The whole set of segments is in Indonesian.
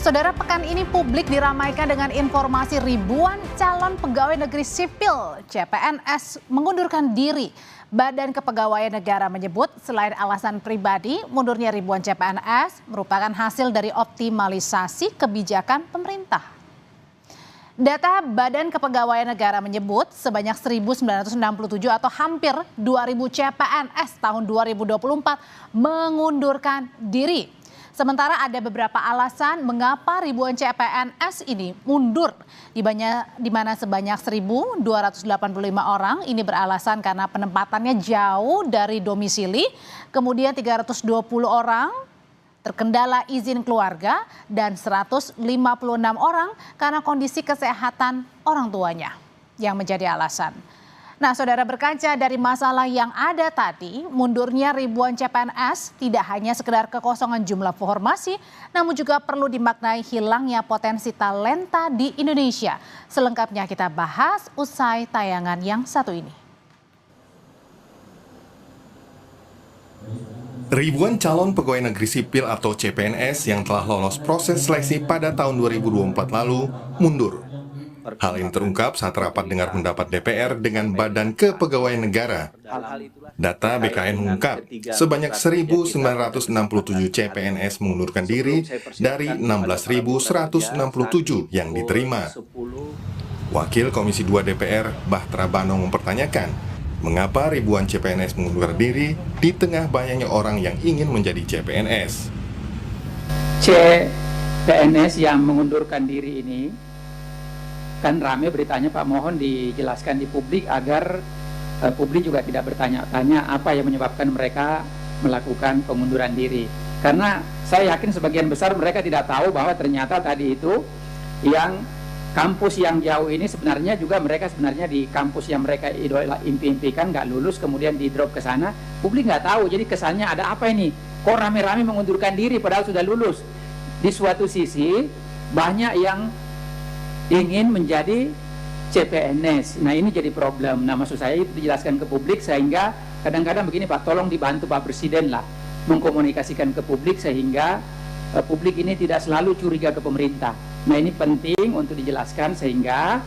Saudara, pekan ini publik diramaikan dengan informasi ribuan calon pegawai negeri sipil CPNS mengundurkan diri. Badan Kepegawaian Negara menyebut selain alasan pribadi, mundurnya ribuan CPNS merupakan hasil dari optimalisasi kebijakan pemerintah. Data Badan Kepegawaian Negara menyebut sebanyak 1.967 atau hampir 2.000 CPNS tahun 2024 mengundurkan diri. Sementara ada beberapa alasan mengapa ribuan CPNS ini mundur, di mana sebanyak 1.285 orang ini beralasan karena penempatannya jauh dari domisili, kemudian 320 orang terkendala izin keluarga, dan 156 orang karena kondisi kesehatan orang tuanya yang menjadi alasan. Nah, saudara, berkaca dari masalah yang ada tadi, mundurnya ribuan CPNS tidak hanya sekedar kekosongan jumlah formasi, namun juga perlu dimaknai hilangnya potensi talenta di Indonesia. Selengkapnya kita bahas usai tayangan yang satu ini. Ribuan calon pegawai negeri sipil atau CPNS yang telah lolos proses seleksi pada tahun 2024 lalu mundur. Hal ini terungkap saat rapat dengar pendapat DPR dengan Badan Kepegawaian Negara. Data BKN mengungkap sebanyak 1.967 CPNS mengundurkan diri dari 16.167 yang diterima. Wakil Komisi 2 DPR, Bahtera Banong, mempertanyakan mengapa ribuan CPNS mengundurkan diri di tengah banyaknya orang yang ingin menjadi CPNS. CPNS yang mengundurkan diri ini kan rame beritanya, Pak, mohon dijelaskan di publik agar publik juga tidak bertanya-tanya apa yang menyebabkan mereka melakukan pengunduran diri. Karena saya yakin sebagian besar mereka tidak tahu bahwa ternyata tadi itu yang kampus yang jauh ini sebenarnya juga mereka sebenarnya di kampus yang mereka impi-impikan nggak lulus, kemudian di drop ke sana, publik nggak tahu. Jadi kesannya ada apa ini? Kok rame-rame mengundurkan diri padahal sudah lulus? Di suatu sisi banyak yang ingin menjadi CPNS. Nah, ini jadi problem. Nah, maksud saya itu dijelaskan ke publik sehingga kadang-kadang begini, Pak, tolong dibantu Pak Presiden lah mengkomunikasikan ke publik sehingga publik ini tidak selalu curiga ke pemerintah. Nah, ini penting untuk dijelaskan sehingga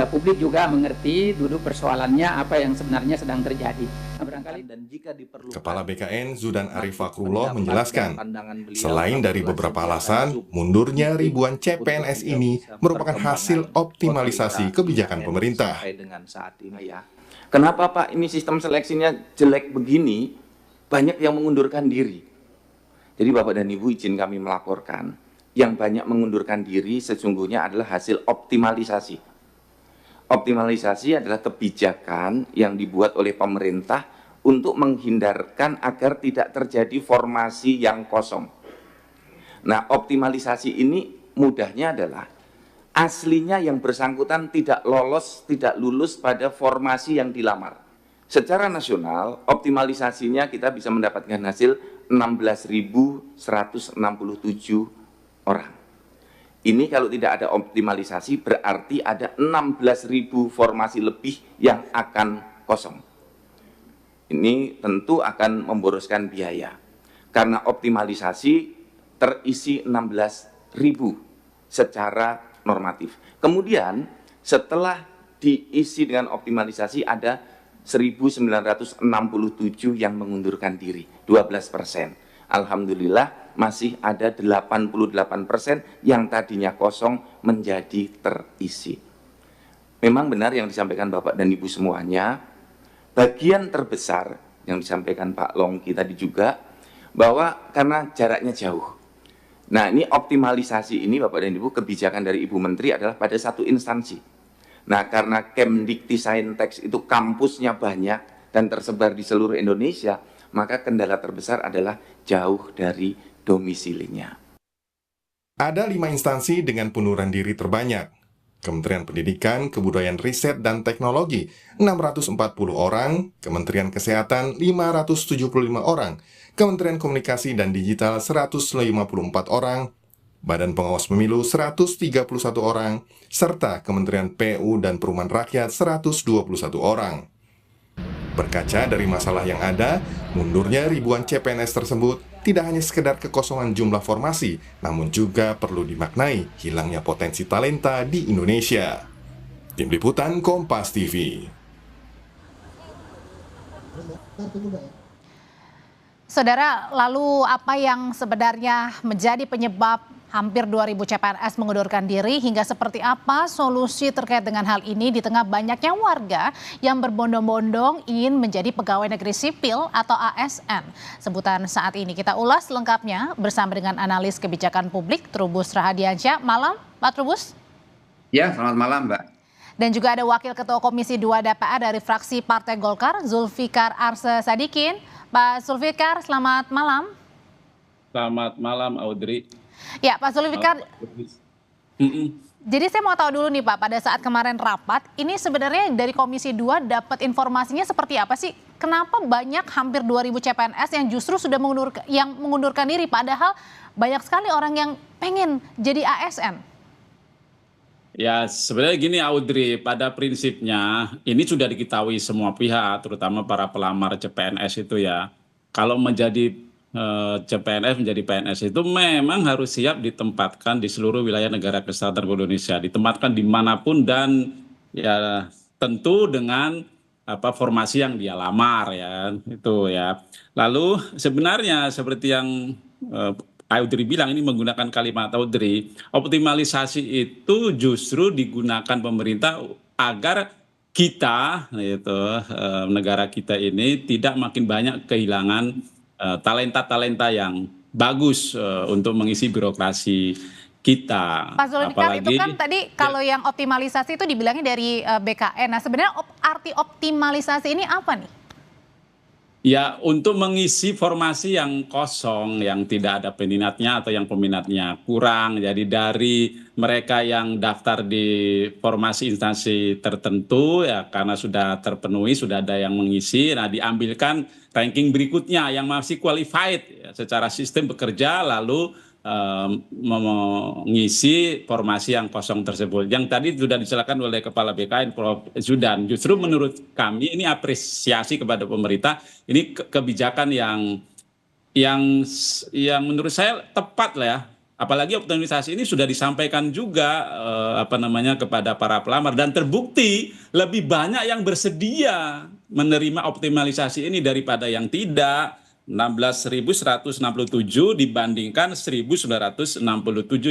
publik juga mengerti duduk persoalannya apa yang sebenarnya sedang terjadi. Nah, barangkali dan jika diperlukan, Kepala BKN Zudan Arif Fakrullah menjelaskan, selain dari beberapa alasan, mundurnya ribuan CPNS ini merupakan hasil optimalisasi kebijakan pemerintah. Kenapa, Pak, ini sistem seleksinya jelek begini, banyak yang mengundurkan diri? Jadi Bapak dan Ibu izin kami melaporkan, yang banyak mengundurkan diri sesungguhnya adalah hasil optimalisasi. Optimalisasi adalah kebijakan yang dibuat oleh pemerintah untuk menghindarkan agar tidak terjadi formasi yang kosong. Nah, optimalisasi ini mudahnya adalah aslinya yang bersangkutan tidak lolos, tidak lulus pada formasi yang dilamar. Secara nasional, optimalisasinya kita bisa mendapatkan hasil 16.167 orang. Ini kalau tidak ada optimalisasi berarti ada 16.000 formasi lebih yang akan kosong. Ini tentu akan memboroskan biaya. Karena optimalisasi terisi 16.000 secara normatif. Kemudian setelah diisi dengan optimalisasi ada 1.967 yang mengundurkan diri, 12%. Alhamdulillah masih ada 88% yang tadinya kosong menjadi terisi. Memang benar yang disampaikan Bapak dan Ibu semuanya, bagian terbesar yang disampaikan Pak Longki tadi juga, bahwa karena jaraknya jauh. Nah, ini optimalisasi ini Bapak dan Ibu, kebijakan dari Ibu Menteri adalah pada satu instansi. Nah, karena Kemdiktisaintek itu kampusnya banyak dan tersebar di seluruh Indonesia, maka kendala terbesar adalah jauh dari domisilinya. Ada 5 instansi dengan pengunduran diri terbanyak. Kementerian Pendidikan, Kebudayaan, Riset, dan Teknologi 640 orang, Kementerian Kesehatan 575 orang, Kementerian Komunikasi dan Digital 154 orang, Badan Pengawas Pemilu 131 orang, serta Kementerian PU dan Perumahan Rakyat 121 orang. Berkaca dari masalah yang ada, mundurnya ribuan CPNS tersebut tidak hanya sekedar kekosongan jumlah formasi, namun juga perlu dimaknai hilangnya potensi talenta di Indonesia. Tim Liputan Kompas TV. Saudara, lalu apa yang sebenarnya menjadi penyebab hampir 2.000 CPNS mengundurkan diri, hingga seperti apa solusi terkait dengan hal ini di tengah banyaknya warga yang berbondong-bondong ingin menjadi pegawai negeri sipil atau ASN. Sebutan saat ini kita ulas lengkapnya bersama dengan analis kebijakan publik Trubus Rahadiansyah. Malam, Pak Trubus. Ya, selamat malam, Mbak. Dan juga ada Wakil Ketua Komisi 2 DPR dari fraksi Partai Golkar, Zulfikar Arse Sadikin. Pak Zulfikar, selamat malam. Selamat malam, Audrey. Ya, Pak Zulfikar. Jadi saya mau tahu dulu nih Pak, pada saat kemarin rapat, ini sebenarnya dari Komisi 2 dapat informasinya seperti apa sih? Kenapa banyak hampir 2.000 CPNS yang justru sudah mengundurkan diri, padahal banyak sekali orang yang pengen jadi ASN? Ya, sebenarnya gini Audrey, pada prinsipnya ini sudah diketahui semua pihak, terutama para pelamar CPNS itu ya. Kalau menjadi CPNS menjadi PNS itu memang harus siap ditempatkan di seluruh wilayah negara kesatuan Indonesia, ditempatkan dimanapun dan ya tentu dengan formasi yang dia lamar ya itu ya. Lalu sebenarnya seperti yang Audrey bilang, ini menggunakan kalimat Audrey, optimalisasi itu justru digunakan pemerintah agar kita negara kita ini tidak makin banyak kehilangan talenta-talenta yang bagus untuk mengisi birokrasi kita. Pak Zulfikar, itu kan tadi kalau yang optimalisasi itu dibilangnya dari BKN. Nah, sebenarnya arti optimalisasi ini apa nih? Ya, untuk mengisi formasi yang kosong, yang tidak ada peminatnya atau yang peminatnya kurang. Jadi dari mereka yang daftar di formasi instansi tertentu, ya karena sudah terpenuhi, sudah ada yang mengisi, nah diambilkan ranking berikutnya yang masih qualified ya, secara sistem bekerja, lalu mengisi formasi yang kosong tersebut. Yang tadi sudah dijelaskan oleh Kepala BKN Prof. Zudan. Justru menurut kami ini apresiasi kepada pemerintah. Ini kebijakan yang menurut saya tepat lah ya. Apalagi optimalisasi ini sudah disampaikan juga kepada para pelamar dan terbukti lebih banyak yang bersedia menerima optimalisasi ini daripada yang tidak. 16.167 dibandingkan 1.967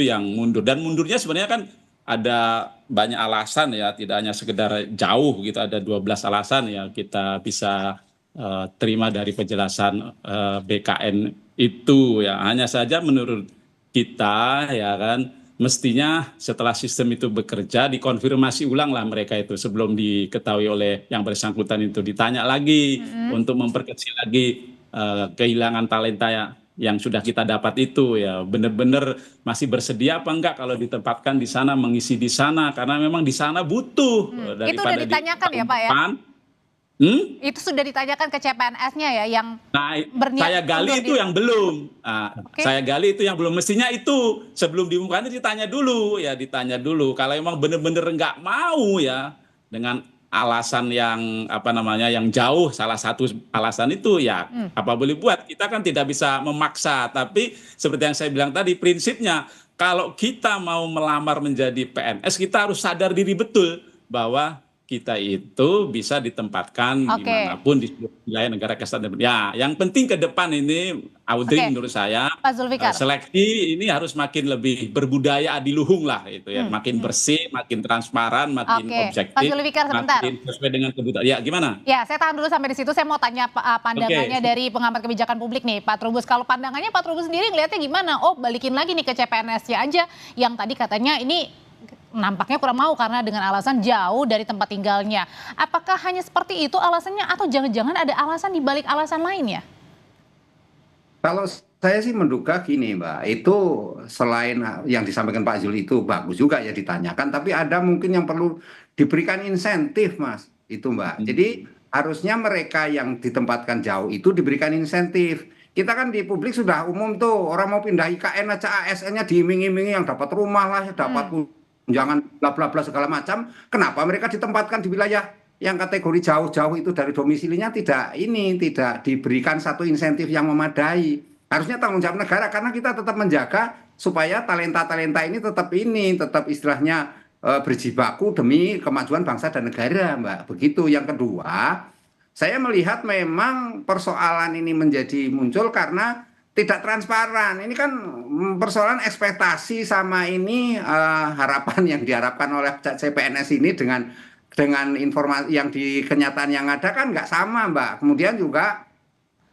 yang mundur. Dan mundurnya sebenarnya kan ada banyak alasan ya, tidak hanya sekedar jauh gitu, ada 12 alasan yang kita bisa terima dari penjelasan BKN itu ya. Hanya saja menurut kita ya kan, mestinya setelah sistem itu bekerja dikonfirmasi ulang lah mereka itu sebelum diketahui oleh yang bersangkutan itu, ditanya lagi untuk memperkecil lagi kehilangan talenta yang sudah kita dapat itu ya, benar-benar masih bersedia apa enggak kalau ditempatkan di sana, mengisi di sana, karena memang di sana butuh daripada itu sudah ditanyakan ya Pak ya? Itu sudah ditanyakan ke CPNS-nya ya yang berniat. Saya gali itu yang belum. Saya gali itu yang belum. Mestinya itu sebelum diumumkan ditanya dulu ya, ditanya dulu. Kalau memang benar-benar enggak mau ya dengan alasan yang yang jauh, salah satu alasan itu ya apa boleh buat, kita kan tidak bisa memaksa. Tapi seperti yang saya bilang tadi, prinsipnya kalau kita mau melamar menjadi PNS kita harus sadar diri betul bahwa kita itu bisa ditempatkan dimanapun di wilayah negara kesatuan. Ya, yang penting ke depan ini, Audrey, menurut saya seleksi ini harus makin lebih berbudaya adiluhung lah, itu ya, makin bersih, makin transparan, makin objektif, Pak Zulfikar, makin sesuai dengan kebutuhan. Ya, gimana? Ya, saya tahan dulu sampai di situ. Saya mau tanya pandangannya dari pengamat kebijakan publik nih, Pak Trubus. Kalau pandangannya Pak Trubus sendiri ngelihatnya gimana? Oh, balikin lagi nih ke CPNS-nya aja, yang tadi katanya ini nampaknya kurang mau karena dengan alasan jauh dari tempat tinggalnya. Apakah hanya seperti itu alasannya atau jangan-jangan ada alasan di balik alasan lain ya? Kalau saya sih menduga gini Mbak, itu selain yang disampaikan Pak Zul itu bagus juga ya ditanyakan, tapi ada mungkin yang perlu diberikan insentif Mas, itu Mbak. Jadi harusnya mereka yang ditempatkan jauh itu diberikan insentif. Kita kan di publik sudah umum tuh, orang mau pindah IKN aja ASN-nya diiming-imingi, yang dapat rumah lah, dapat jangan bla bla bla segala macam. Kenapa mereka ditempatkan di wilayah yang kategori jauh-jauh itu dari domisilinya tidak diberikan satu insentif yang memadai. Harusnya tanggung jawab negara karena kita tetap menjaga supaya talenta-talenta ini tetap istilahnya berjibaku demi kemajuan bangsa dan negara, Mbak. Begitu. Yang kedua, saya melihat memang persoalan ini menjadi muncul karena tidak transparan. Ini kan persoalan ekspektasi sama ini harapan yang diharapkan oleh CPNS ini dengan informasi yang di kenyataan yang ada kan nggak sama, Mbak. Kemudian juga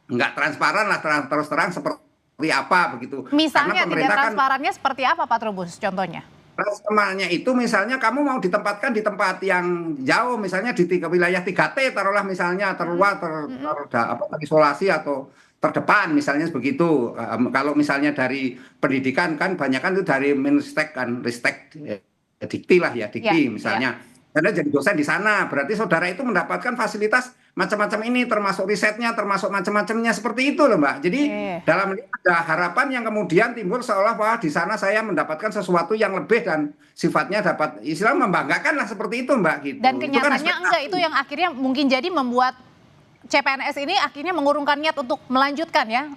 nggak transparan lah terus terang seperti apa begitu. Misalnya tidak kan transparannya seperti apa Pak Trubus contohnya? transparannya itu misalnya kamu mau ditempatkan di tempat yang jauh, misalnya di wilayah 3T taruhlah misalnya terluar terisolasi atau terdepan misalnya begitu. Kalau misalnya dari pendidikan kan banyak kan itu dari Menristek kan, Ristek Dikti lah ya, Dikti misalnya. Karena jadi dosen di sana, berarti saudara itu mendapatkan fasilitas macam-macam ini, termasuk risetnya, termasuk macam-macamnya seperti itu loh, Mbak. Jadi dalam ini ada harapan yang kemudian timbul seolah bahwa di sana saya mendapatkan sesuatu yang lebih dan sifatnya dapat istilah membanggakan lah seperti itu, Mbak. Gitu. Dan kenyataannya enggak, itu yang akhirnya mungkin jadi membuat CPNS ini akhirnya mengurungkan niat untuk melanjutkan ya.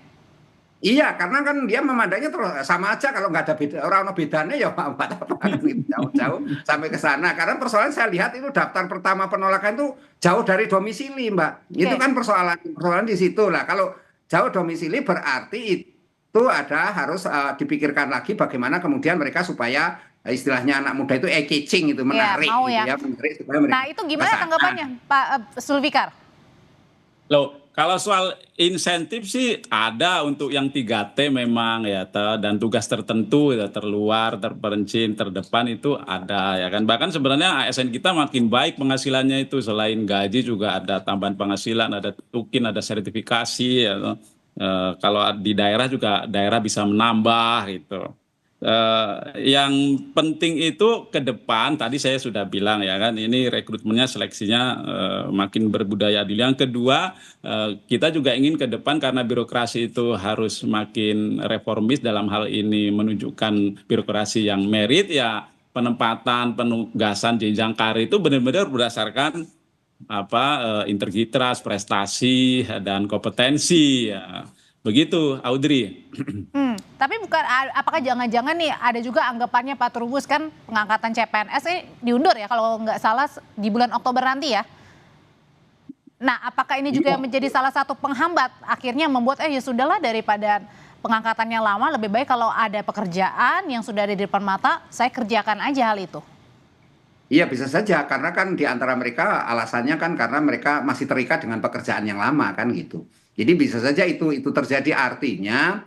Iya, karena kan dia memandangnya terus sama aja kalau nggak ada beda, orang bedanya ya buat apa jauh-jauh sampai ke sana. Karena persoalan saya lihat itu daftar pertama penolakan itu jauh dari domisili, Mbak. Itu kan persoalan di situ lah. Kalau jauh domisili berarti itu harus dipikirkan lagi bagaimana kemudian mereka supaya istilahnya anak muda itu eye-catching itu menarik, mau gitu ya. Menarik supaya mereka nah itu gimana tanggapannya, Pak Sulfikar? Loh, kalau soal insentif sih ada untuk yang 3T memang ya, dan tugas tertentu ya, terluar, terperinci, terdepan itu ada ya kan. Bahkan sebenarnya ASN kita makin baik penghasilannya itu, selain gaji juga ada tambahan penghasilan, ada tukin, ada sertifikasi ya. Kalau di daerah juga daerah bisa menambah gitu. Yang penting itu ke depan tadi saya sudah bilang ya kan, ini rekrutmennya seleksinya makin berbudaya adil. Yang kedua, kita juga ingin ke depan karena birokrasi itu harus makin reformis dalam hal ini menunjukkan birokrasi yang merit ya, penempatan, penugasan jenjang karir itu benar-benar berdasarkan integritas, prestasi dan kompetensi ya. Begitu, Audrey. Tapi bukan, apakah jangan-jangan nih ada juga anggapannya Pak Trubus kan pengangkatan CPNS ini diundur ya kalau nggak salah di bulan Oktober nanti ya. Nah, apakah ini juga menjadi salah satu penghambat akhirnya membuat ya sudahlah daripada pengangkatannya lama lebih baik kalau ada pekerjaan yang sudah ada di depan mata saya kerjakan aja hal itu. Iya bisa saja karena kan di antara mereka alasannya kan karena mereka masih terikat dengan pekerjaan yang lama kan gitu. Jadi bisa saja itu terjadi, artinya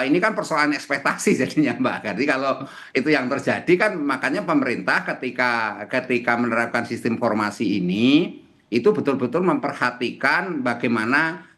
ini kan persoalan ekspektasi jadinya, Mbak. Jadi kalau itu yang terjadi kan makanya pemerintah ketika menerapkan sistem formasi ini itu betul-betul memperhatikan bagaimana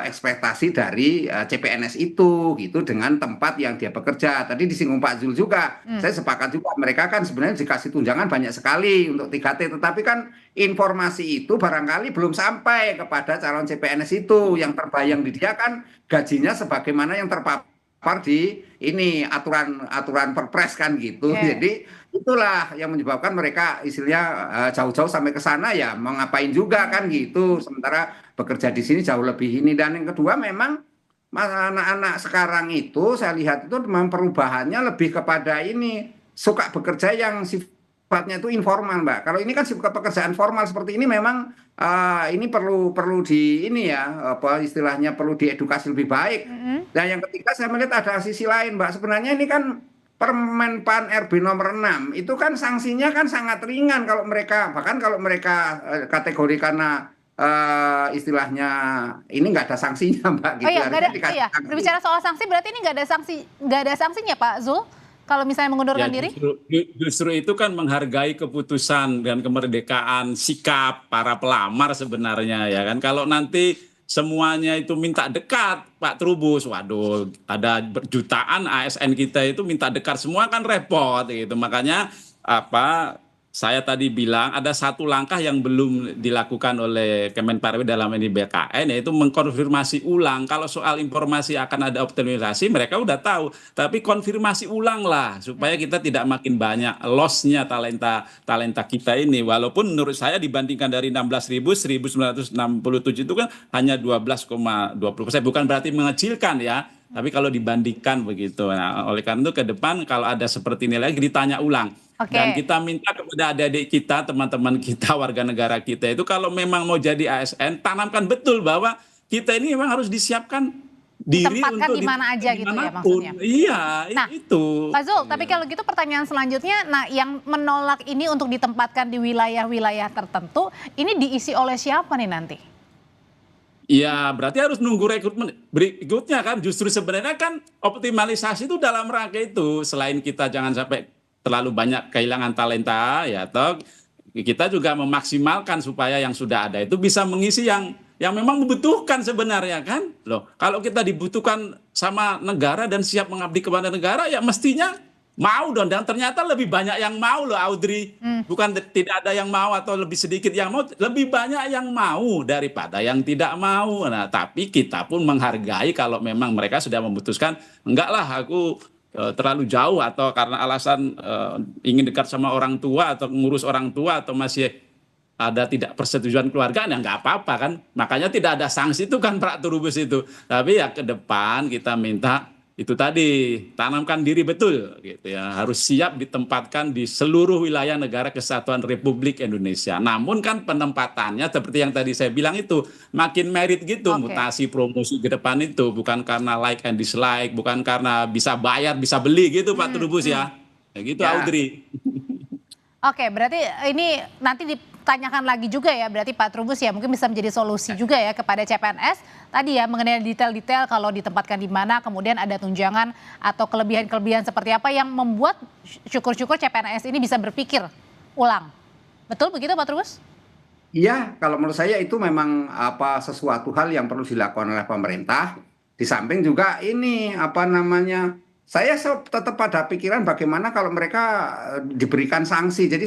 ekspektasi dari CPNS itu gitu dengan tempat yang dia bekerja. Tadi disinggung Pak Zul juga, saya sepakat juga mereka kan sebenarnya dikasih tunjangan banyak sekali untuk 3T, tetapi kan informasi itu barangkali belum sampai kepada calon CPNS itu. Yang terbayang di dia kan gajinya sebagaimana yang terpapar di ini aturan perpres kan gitu. Jadi itulah yang menyebabkan mereka istilahnya jauh-jauh sampai ke sana ya mau ngapain juga kan gitu. Sementara bekerja di sini jauh lebih ini. Dan yang kedua memang anak-anak sekarang itu saya lihat itu memang perubahannya lebih kepada ini suka bekerja yang sifatnya itu informal, Mbak. Kalau ini kan pekerjaan formal seperti ini memang ini perlu di ini ya istilahnya perlu diedukasi lebih baik. Dan yang ketiga saya melihat ada sisi lain, Mbak. Sebenarnya ini kan Permen PAN RB nomor 6 itu kan sanksinya kan sangat ringan kalau mereka, bahkan kalau mereka kategori karena istilahnya ini nggak ada sanksinya, Mbak. Gitu. Oh iya, berbicara soal sanksi berarti ini nggak ada sanksinya Pak Zul kalau misalnya mengundurkan diri? Justru itu kan menghargai keputusan dan kemerdekaan sikap para pelamar sebenarnya ya kan. Kalau nanti semuanya itu minta dekat Pak Trubus, waduh ada jutaan ASN kita itu minta dekat semua kan repot gitu. Makanya saya tadi bilang ada satu langkah yang belum dilakukan oleh Kemenparekraf dalam ini BKN, yaitu mengkonfirmasi ulang. Kalau soal informasi akan ada optimalisasi mereka udah tahu, tapi konfirmasi ulang lah supaya kita tidak makin banyak loss-nya talenta kita ini. Walaupun menurut saya dibandingkan dari 16.000 1967 itu kan hanya 12,20%, bukan berarti mengecilkan ya. Tapi kalau dibandingkan begitu, nah, oleh karena itu ke depan kalau ada seperti ini lagi ditanya ulang. Oke. Dan kita minta kepada adik-adik kita, teman-teman kita, warga negara kita itu kalau memang mau jadi ASN, tanamkan betul bahwa kita ini memang harus disiapkan diri Ditempatkan untuk di mana aja gitu ya dimanapun. maksudnya. Iya, Nah, itu. Pak Zul, tapi kalau gitu pertanyaan selanjutnya, nah yang menolak ini untuk ditempatkan di wilayah-wilayah tertentu, ini diisi oleh siapa nih nanti? Ya, berarti harus nunggu rekrutmen berikutnya kan. Justru sebenarnya kan optimalisasi itu dalam rangka itu. Selain kita jangan sampai terlalu banyak kehilangan talenta, ya toh kita juga memaksimalkan supaya yang sudah ada itu bisa mengisi yang memang membutuhkan sebenarnya kan. Loh, kalau kita dibutuhkan sama negara dan siap mengabdi kepada negara, ya mestinya mau dong. Dan ternyata lebih banyak yang mau loh, Audrey. Bukan tidak ada yang mau atau lebih sedikit yang mau, lebih banyak yang mau daripada yang tidak mau. Nah, tapi kita pun menghargai kalau memang mereka sudah memutuskan, enggak lah aku terlalu jauh atau karena alasan ingin dekat sama orang tua atau ngurus orang tua atau masih ada tidak persetujuan keluarga, ya nggak apa-apa kan. Makanya tidak ada sanksi itu kan Pak Trubus itu. Tapi ya ke depan kita minta itu tadi, tanamkan diri betul gitu ya, harus siap ditempatkan di seluruh wilayah negara kesatuan Republik Indonesia. Namun kan penempatannya seperti yang tadi saya bilang itu makin merit gitu, mutasi promosi ke depan itu bukan karena like and dislike, bukan karena bisa bayar bisa beli gitu Pak Trubus ya. Gitu ya. Audrey. Oke, berarti ini nanti ditanyakan lagi juga ya, berarti Pak Trubus ya mungkin bisa menjadi solusi juga ya kepada CPNS tadi ya mengenai detail-detail kalau ditempatkan di mana, kemudian ada tunjangan atau kelebihan-kelebihan seperti apa yang membuat syukur-syukur CPNS ini bisa berpikir ulang. Betul begitu Pak Trubus? Iya, kalau menurut saya itu memang sesuatu hal yang perlu dilakukan oleh pemerintah. Di samping juga ini saya tetap pada pikiran bagaimana kalau mereka diberikan sanksi. Jadi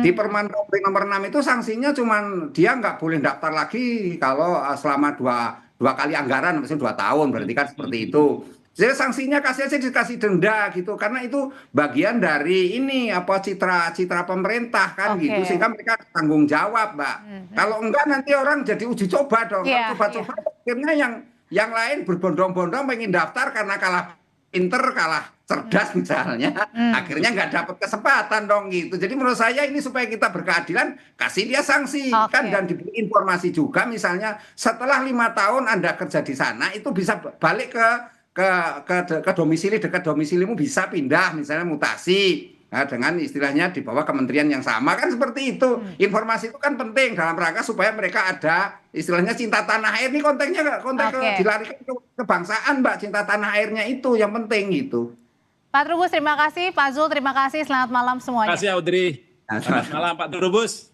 di Permen Kopri nomor 6 itu sanksinya cuman dia nggak boleh daftar lagi kalau selama dua kali anggaran, maksudnya 2 tahun, berarti kan seperti itu. Jadi sanksinya dikasih denda gitu, karena itu bagian dari ini citra pemerintah kan gitu, sehingga mereka tanggung jawab, Mbak. Kalau enggak nanti orang jadi uji coba dong, coba-coba akhirnya yang lain berbondong-bondong pengen daftar karena kalah pinter, kalah cerdas misalnya, akhirnya nggak dapat kesempatan dong gitu. Jadi menurut saya ini supaya kita berkeadilan, kasih dia sanksi kan, dan diberi informasi juga misalnya setelah 5 tahun Anda kerja di sana itu bisa balik ke domisili, dekat domisilimu, bisa pindah misalnya mutasi. Nah, dengan istilahnya di bawah kementerian yang sama kan seperti itu. Informasi itu kan penting dalam rangka supaya mereka ada istilahnya cinta tanah air. Ini konteksnya dilarikan ke kebangsaan, Mbak. Cinta tanah airnya itu yang penting gitu. Pak Trubus terima kasih, Pak Zul terima kasih, selamat malam semuanya. Terima kasih Audrey. Selamat malam Pak Trubus.